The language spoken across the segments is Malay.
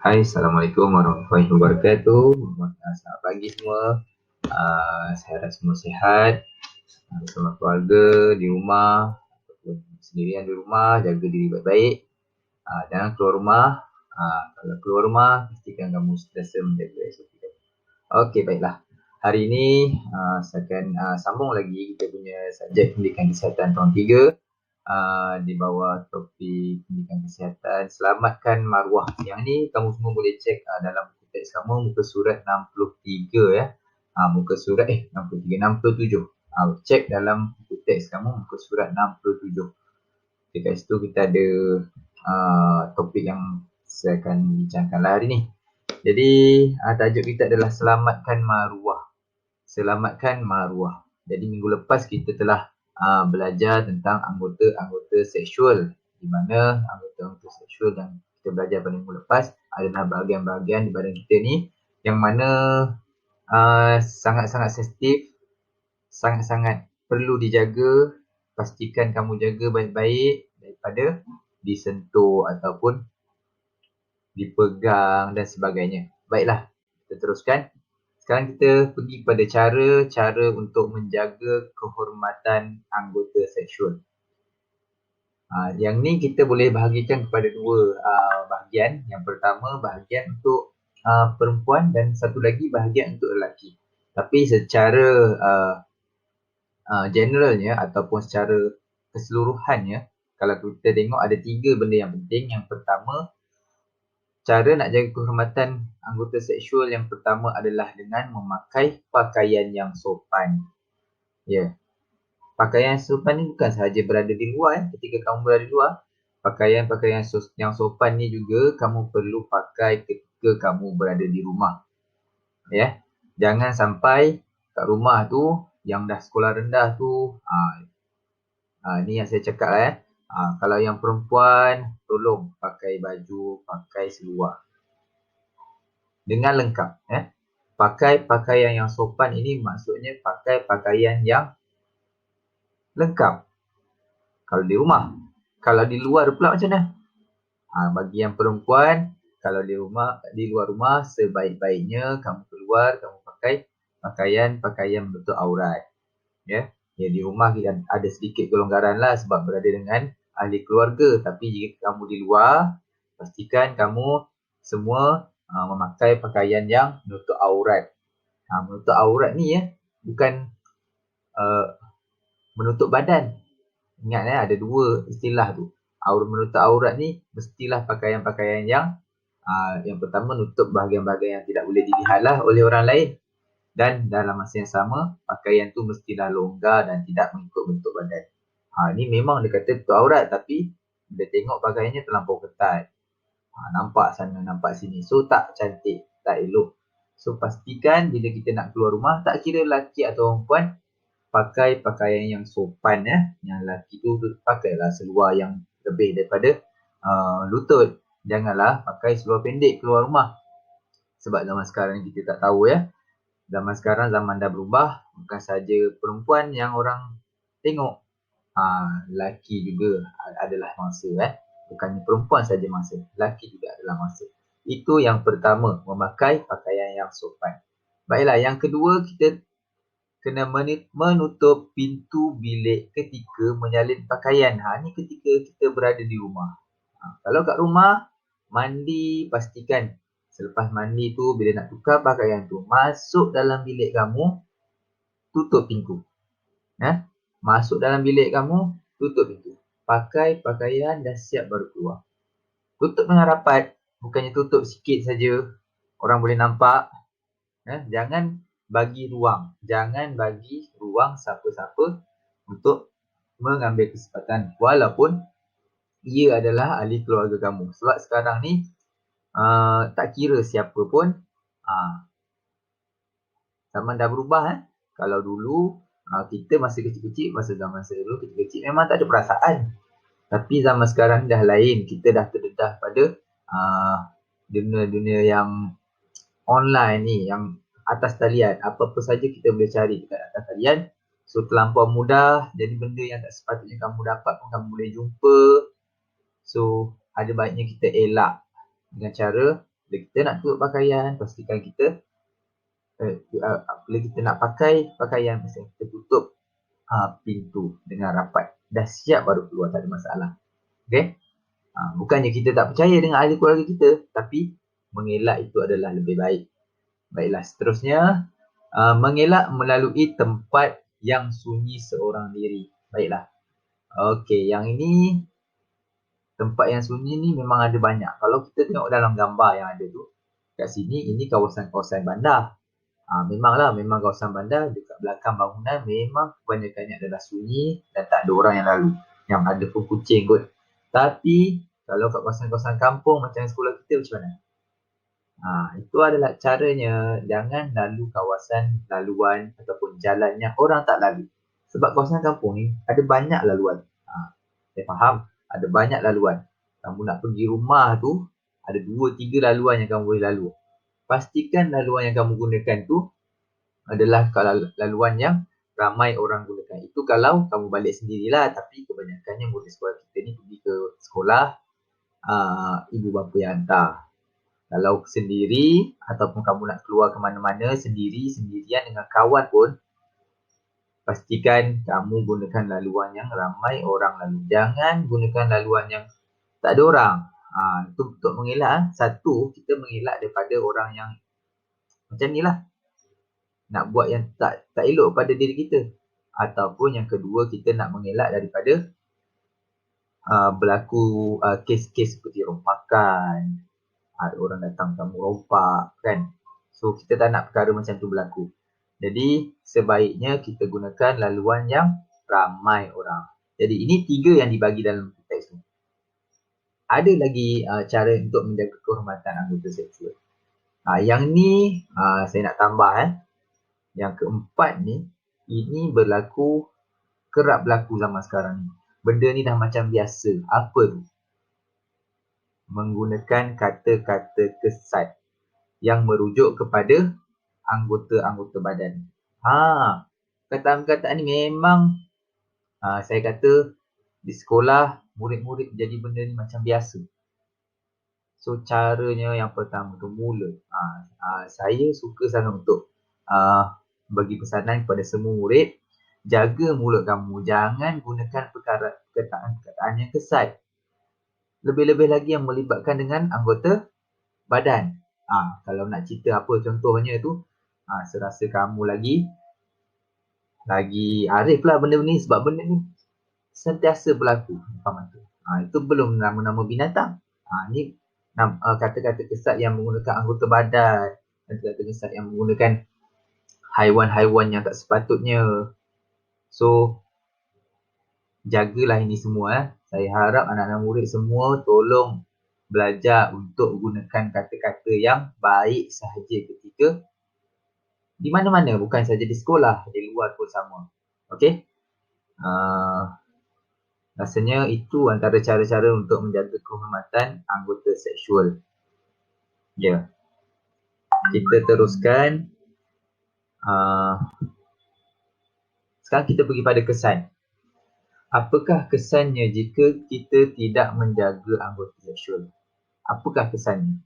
Hai, Assalamualaikum warahmatullahi wabarakatuh. Selamat pagi semua. Saya harap semua sihat, bersama keluarga di rumah ataupun sendirian di rumah, jaga diri baik-baik. Jangan keluar rumah. Kalau keluar rumah, pastikan kamu sentiasa menjaga SOP. Okey, baiklah. Hari ini saya akan sambung lagi kita punya subjek pendidikan kesihatan tahun 3 di bawah topik pendidikan kesihatan selamatkan maruah. Yang ni kamu semua boleh cek dalam buku teks kamu muka surat 63 ya. Muka surat 63 67. Cek dalam buku teks kamu muka surat 67. Dekat situ kita ada topik yang saya akan bincangkan hari ni. Jadi tajuk kita adalah selamatkan maruah. Selamatkan maruah. Jadi minggu lepas kita telah belajar tentang anggota-anggota seksual, di mana anggota-anggota seksual yang kita belajar pada minggu lepas adalah bahagian-bahagian di badan kita ni yang mana sangat-sangat sensitif, sangat-sangat perlu dijaga. Pastikan kamu jaga baik-baik daripada disentuh ataupun dipegang dan sebagainya. Baiklah, kita teruskan. Sekarang kita pergi pada cara untuk menjaga kehormatan anggota seksual. Yang ni kita boleh bahagikan kepada dua bahagian. Yang pertama bahagian untuk perempuan dan satu lagi bahagian untuk lelaki. Tapi secara generalnya ataupun secara keseluruhannya, kalau kita tengok ada 3 benda yang penting. Yang pertama, cara nak jaga kehormatan anggota seksual yang pertama adalah dengan memakai pakaian yang sopan. Ya. Pakaian sopan ni bukan sahaja berada di luar ketika kamu berada di luar. Pakaian-pakaian yang sopan ni juga kamu perlu pakai ketika kamu berada di rumah. Ya. Jangan sampai kat rumah tu yang dah sekolah rendah tu ni yang saya cakap lah kalau yang perempuan tolong pakai baju, pakai seluar dengan lengkap. Pakai pakaian yang sopan ini maksudnya pakai pakaian yang lengkap. Kalau di rumah. Kalau di luar pula macam mana? Bagi yang perempuan, kalau di luar rumah, sebaik-baiknya kamu keluar, kamu pakai pakaian menutup aurat. Ya. Di rumah kita ada sedikit kelonggaran lah sebab berada dengan ahli keluarga. Tapi jika kamu di luar, pastikan kamu semua memakai pakaian yang menutup aurat. Menutup aurat ni bukan menutup badan. Ingat ada dua istilah tu. Menutup aurat ni mestilah pakaian-pakaian yang pertama nutup bahagian-bahagian yang tidak boleh dilihat lah oleh orang lain. Dan dalam masa yang sama, pakaian tu mestilah longgar dan tidak mengikut bentuk badan. Ni memang dia kata tutup aurat tapi dia tengok pakaiannya terlampau ketat. Nampak sana, nampak sini. So tak cantik, tak elok. So pastikan bila kita nak keluar rumah, tak kira lelaki atau perempuan, pakai pakaian yang sopan. Yang lelaki tu pakailah seluar yang lebih daripada lutut. Janganlah pakai seluar pendek keluar rumah. Sebab zaman sekarang ni kita tak tahu Zaman sekarang zaman dah berubah. Bukan saja perempuan yang orang tengok, lelaki juga adalah mangsa. Bukannya perempuan saja mangsa, lelaki juga adalah mangsa. Itu yang pertama, memakai pakaian yang sopan. Baiklah, yang kedua kita kena menutup pintu bilik ketika menyalin pakaian. Ni ketika kita berada di rumah. Kalau kat rumah, mandi, pastikan selepas mandi tu bila nak tukar pakaian tu, masuk dalam bilik kamu, tutup pintu. Masuk dalam bilik kamu, tutup pintu. Pakai pakaian dah siap baru keluar. Tutup dengan rapat, bukannya tutup sikit saja. Orang boleh nampak. Jangan bagi ruang. Jangan bagi ruang siapa-siapa untuk mengambil kesempatan. Walaupun ia adalah ahli keluarga kamu. Sebab sekarang ni tak kira siapa pun. Zaman dah berubah. Kalau dulu kita masa kecil-kecil, masa zaman saya dulu kecil-kecil memang tak ada perasaan. Tapi zaman sekarang dah lain. Kita dah terdedah pada dunia-dunia yang online ni, yang atas talian. Apa-apa saja kita boleh cari dekat atas talian. So terlampau mudah. Jadi benda yang tak sepatutnya kamu dapat pun kamu boleh jumpa. So ada baiknya kita elak dengan cara Bila kita nak tutup pakaian, pastikan kita bila kita nak pakai pakaian, pastikan kita tutup pintu dengan rapat. Dah siap baru keluar, tak ada masalah. Okay? Bukannya kita tak percaya dengan ahli keluarga kita, tapi mengelak itu adalah lebih baik. Baiklah, seterusnya mengelak melalui tempat yang sunyi seorang diri. Baiklah. Okey, yang ini tempat yang sunyi ni memang ada banyak. Kalau kita tengok dalam gambar yang ada tu, kat sini ini kawasan-kawasan bandar. Memang kawasan bandar, dekat belakang bangunan memang kebanyakannya adalah sunyi dan tak ada orang yang lalu. Yang ada pun kucing kot. Tapi kalau kat kawasan-kawasan kampung macam sekolah kita macam mana? Itu adalah caranya, jangan lalu kawasan laluan ataupun jalan yang orang tak lalu. Sebab kawasan kampung ni ada banyak laluan. Saya faham, ada banyak laluan. Kamu nak pergi rumah tu, ada 2-3 laluan yang kamu boleh lalu. Pastikan laluan yang kamu gunakan tu adalah laluan yang ramai orang gunakan. Itu kalau kamu balik sendirilah, tapi kebanyakannya murid sekolah kita ni pergi ke sekolah, ibu bapa yang hantar. Kalau sendiri ataupun kamu nak keluar ke mana-mana sendirian dengan kawan pun, pastikan kamu gunakan laluan yang ramai orang lalu. Jangan gunakan laluan yang tak ada orang. Itu untuk mengelak. Satu, kita mengelak daripada orang yang macam ni lah. Nak buat yang tak elok pada diri kita. Ataupun yang kedua, kita nak mengelak daripada berlaku kes-kes seperti rompakan. Ada orang datang kamu rompak kan. So kita tak nak perkara macam tu berlaku. Jadi sebaiknya kita gunakan laluan yang ramai orang. Jadi ini 3 yang dibagi dalam teks ni. Ada lagi cara untuk menjaga kehormatan anggota seksual. Yang ni saya nak tambah. Yang keempat ni, ini kerap berlaku zaman sekarang ni. Benda ni dah macam biasa. Apa tu? Menggunakan kata-kata kesat yang merujuk kepada anggota-anggota badan. Kata-kata ni memang saya kata di sekolah murid-murid jadi benda ni macam biasa. So caranya yang pertama tu mulut. Saya suka sangat untuk bagi pesanan kepada semua murid, jaga mulut kamu. Jangan gunakan perkataan-perkataan yang kesat. Lebih-lebih lagi yang melibatkan dengan anggota badan. Kalau nak cerita apa contohnya tu, saya rasa kamu lagi arif lah benda ni, sebab benda ni sentiasa berlaku. Itu belum nama-nama binatang. Ni kata-kata kesat yang menggunakan anggota badan, kata-kata kesat yang menggunakan haiwan-haiwan yang tak sepatutnya. So jagalah ini semua. Saya harap anak-anak murid semua tolong belajar untuk gunakan kata-kata yang baik sahaja ketika di mana-mana, bukan saja di sekolah, di luar pun sama. Okey? Rasanya itu antara cara-cara untuk menjaga kehormatan anggota seksual. Ya. Kita teruskan. Sekarang kita pergi pada kesan. Apakah kesannya jika kita tidak menjaga anggota seksual? Apakah kesannya?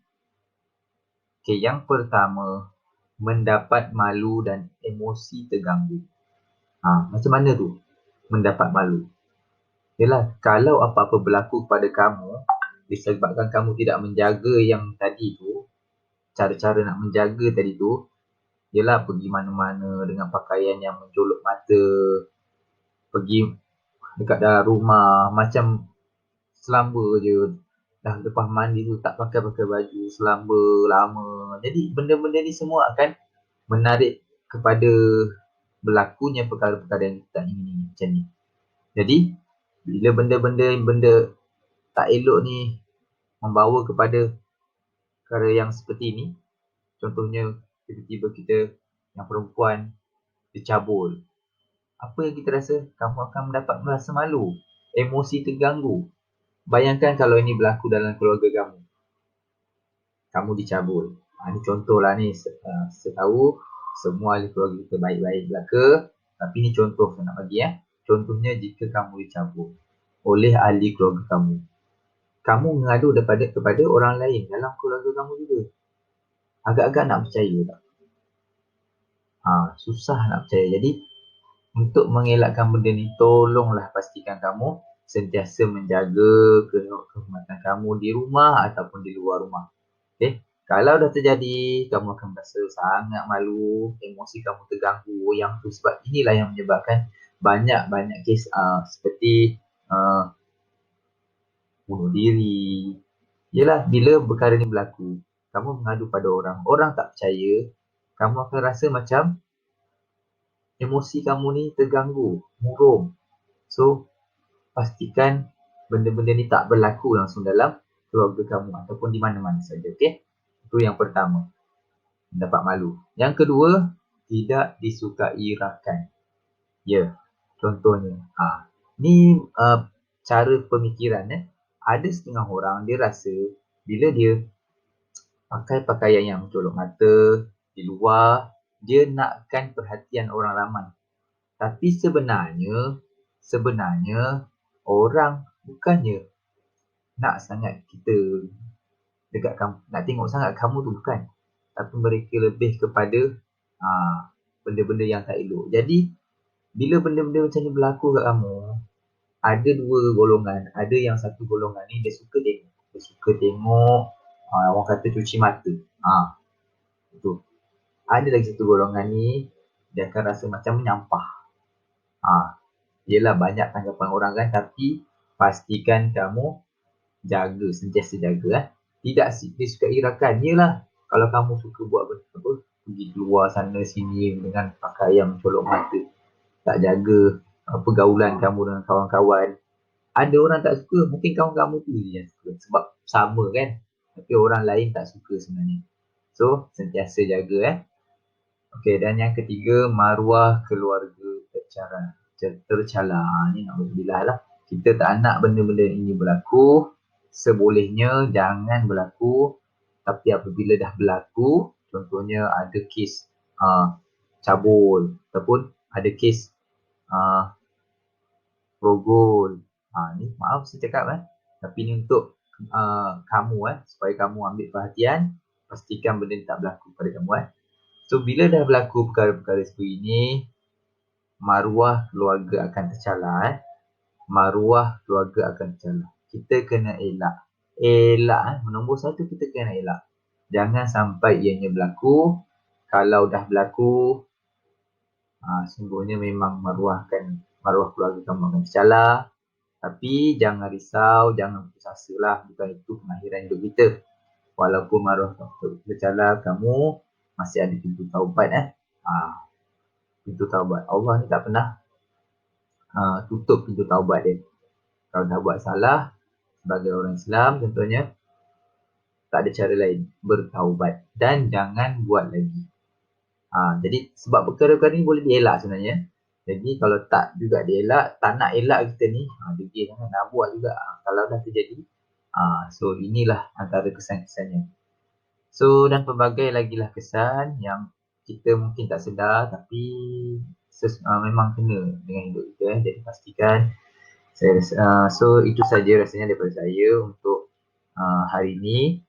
Okey, yang pertama, mendapat malu dan emosi terganggu. Macam mana tu? Mendapat malu. Yalah, kalau apa-apa berlaku kepada kamu, disebabkan kamu tidak menjaga yang tadi tu, cara-cara nak menjaga tadi tu, yalah pergi mana-mana dengan pakaian yang menjolok mata, pergi dekat dalam rumah macam selamba je, dah lepas mandi tu tak pakai baju selamba lama. Jadi benda-benda ni semua akan menarik kepada berlakunya perkara-perkara yang kita tak ingin macam ni. Jadi bila benda tak elok ni membawa kepada perkara yang seperti ni, contohnya tiba-tiba kita yang perempuan dicabul, apa yang kita rasa? Kamu akan mendapat merasa malu, emosi terganggu. Bayangkan kalau ini berlaku dalam keluarga kamu. Kamu dicabul. Ini contohlah ni. Saya tahu semua ahli keluarga kita baik-baik belaka. Tapi ni contoh saya nak bagi. Contohnya jika kamu dicabul oleh ahli keluarga kamu. kamu mengadu kepada orang lain dalam keluarga kamu juga. Agak-agak nak percaya tak? Susah nak percaya. Jadi untuk mengelakkan benda ni, tolonglah pastikan kamu sentiasa menjaga kehormatan kamu di rumah ataupun di luar rumah. Okay? Kalau dah terjadi, kamu akan merasa sangat malu, emosi kamu terganggu. Yang tu sebab inilah yang menyebabkan banyak-banyak kes seperti bunuh diri. Yelah, bila perkara ni berlaku, kamu mengadu pada orang, orang tak percaya, kamu akan rasa macam emosi kamu ni terganggu, murung. So, pastikan benda-benda ni tak berlaku langsung dalam keluarga kamu ataupun di mana-mana saja. Okay? Itu yang pertama. Dapat malu. Yang kedua, tidak disukai rakan. Ya, contohnya. Ni cara pemikiran. Ada setengah orang dia rasa bila dia pakai pakaian yang mencolok mata di luar, dia nakkan perhatian orang ramai. Tapi sebenarnya orang bukannya nak sangat kita dekat kamu, nak tengok sangat kamu tu, bukan. Tapi mereka lebih kepada benda-benda yang tak elok. Jadi bila benda-benda macam ni berlaku kat kamu, ada dua golongan. Ada yang satu golongan ni dia suka tengok orang kata cuci mata. Itu. Ada lagi satu golongan ni dia akan rasa macam menyampah. Yelah, banyak tanggapan orang kan, tapi pastikan kamu sentiasa jaga. Tidak disukai rakan. Yelah, kalau kamu suka buat benda pergi keluar sana sini dengan pakaian mencolok mata, tak jaga pergaulan kamu dengan kawan-kawan, ada orang tak suka. Mungkin kawan-kamu tu je yang suka sebab sama kan, tapi orang lain tak suka sebenarnya. So, sentiasa jaga. Okey, dan yang ketiga, maruah keluarga tercela. Ni na'udzubillah lah. Kita tak nak benda-benda ini berlaku. Sebolehnya jangan berlaku. Tapi apabila dah berlaku, contohnya ada kes cabul ataupun ada kes rogol. Ni maaf saya cakap tapi ni untuk kamu supaya kamu ambil perhatian, pastikan benda ni tak berlaku pada kamu. So bila dah berlaku perkara-perkara seperti ini, maruah keluarga akan tercela. Maruah keluarga akan tercela. Kita kena elak. Nombor satu, kita kena elak. Jangan sampai ianya berlaku. Kalau dah berlaku, sungguhnya memang maruah keluarga kamu akan tercela. Tapi jangan risau, jangan putus asa lah. Bukan itu pengakhiran hidup kita. Walaupun maruah tercela, kamu masih ada pintu taubat. Pintu taubat. Allah ni tak pernah tutup pintu taubat dia. Kalau dah buat salah, sebagai orang Islam contohnya, tak ada cara lain, bertaubat dan jangan buat lagi. Jadi sebab perkara-perkara ni boleh dielak sebenarnya. Jadi kalau tak juga dielak, tak nak elak kita ni, degil jangan nak buat juga. Kalau dah terjadi, so inilah antara kesan-kesannya. So dan pelbagai lagi lah kesan yang kita mungkin tak sedar tapi memang kena dengan hidup kita. Jadi pastikan so itu saja rasanya daripada saya untuk hari ini,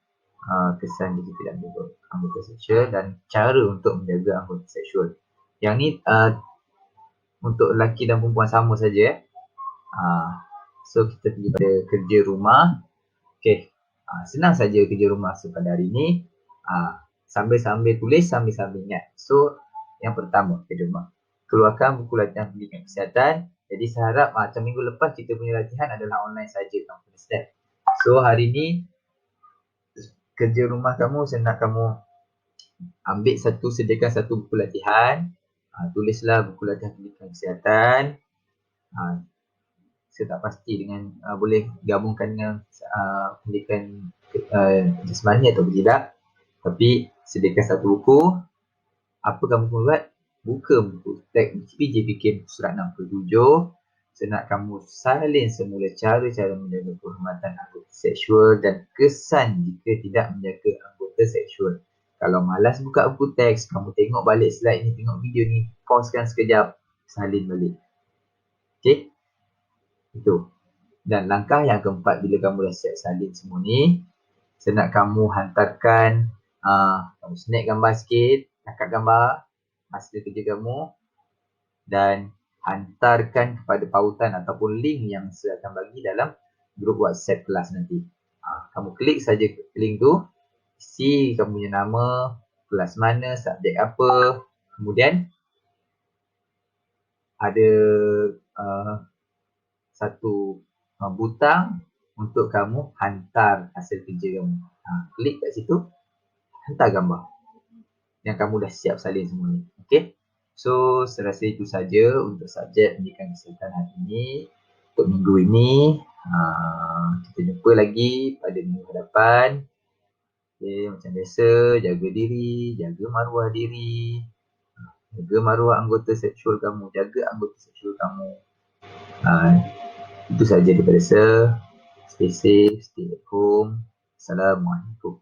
kesan jika tidak menjaga anggota seksual dan cara untuk menjaga anggota seksual. Yang ni untuk lelaki dan perempuan sama saja. So kita pergi pada kerja rumah. Okay, senang saja kerja rumah pada hari ini. Sambil-sambil tulis, sambil-sambil ingat. So yang pertama, kerja rumah, keluarkan buku latihan pendidikan kesihatan. Jadi saya harap macam minggu lepas kita punya latihan adalah online saja tanpa step. So hari ni kerja rumah kamu, saya nak kamu sediakan satu buku latihan. Tulislah buku latihan pendidikan kesihatan. Saya tak pasti dengan boleh gabungkan dengan pendidikan jasmani atau tidak. Tapi sediakan satu buku. Apa kamu buat? Buka buku teks PJPK surat 67. Saya nak kamu salin semula cara-cara menjaga kehormatan anggota seksual dan kesan jika tidak menjaga anggota seksual. Kalau malas buka buku teks, kamu tengok balik slide ni, tengok video ni, pausekan sekejap, salin balik. Okay? Itu. Dan langkah yang keempat, bila kamu dah siap salin semua ni, saya nak kamu hantarkan, kamu snap gambar sikit, cakap gambar hasil kerja kamu dan hantarkan kepada pautan ataupun link yang saya akan bagi dalam grup WhatsApp kelas nanti. Kamu klik saja link tu, isi kamu punya nama, kelas mana, subjek apa, kemudian ada satu butang untuk kamu hantar hasil kerja kamu. Klik kat situ, hantar gambar yang kamu dah siap salin semua ni. Okay? So, saya rasa itu saja untuk subjek pendidikan kesihatan hari ini. Untuk minggu ini, kita jumpa lagi pada minggu hadapan. Okay, macam biasa, jaga diri, jaga maruah diri, jaga maruah anggota seksual kamu, jaga anggota seksual kamu. Itu saja daripada saya. Stay safe, stay at home. Assalamualaikum.